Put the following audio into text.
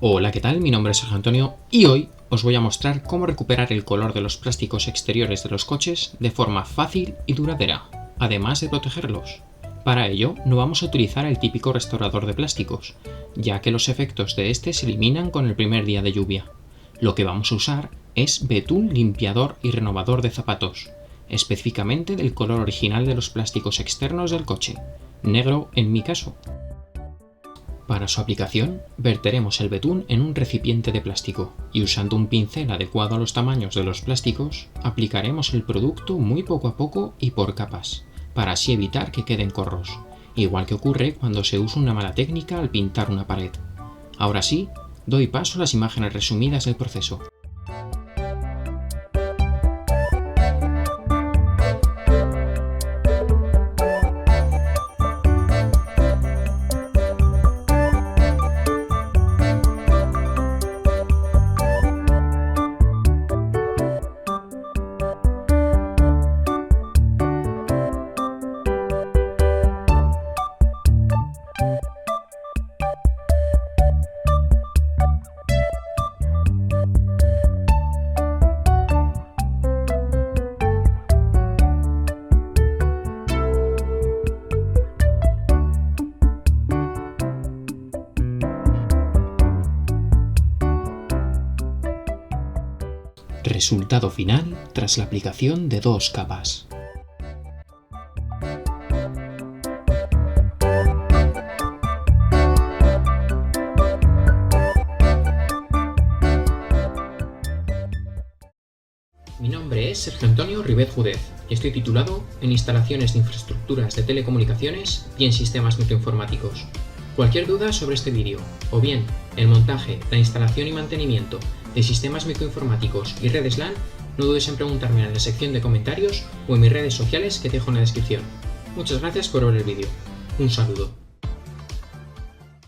Hola, ¿qué tal? Mi nombre es Sergio Antonio y hoy os voy a mostrar cómo recuperar el color de los plásticos exteriores de los coches de forma fácil y duradera, además de protegerlos. Para ello, no vamos a utilizar el típico restaurador de plásticos, ya que los efectos de este se eliminan con el primer día de lluvia. Lo que vamos a usar es betún limpiador y renovador de zapatos, específicamente del color original de los plásticos externos del coche, negro en mi caso. Para su aplicación, verteremos el betún en un recipiente de plástico y usando un pincel adecuado a los tamaños de los plásticos, aplicaremos el producto muy poco a poco y por capas, para así evitar que queden corros, igual que ocurre cuando se usa una mala técnica al pintar una pared. Ahora sí, doy paso a las imágenes resumidas del proceso. Resultado final tras la aplicación de 2 capas. Mi nombre es Sergio Antonio Ribez Júdez y estoy titulado en Instalaciones de Infraestructuras de Telecomunicaciones y en Sistemas Microinformáticos. Cualquier duda sobre este vídeo, o bien el montaje, la instalación y mantenimiento de sistemas microinformáticos y redes LAN, no dudes en preguntarme en la sección de comentarios o en mis redes sociales que te dejo en la descripción. Muchas gracias por ver el vídeo. Un saludo.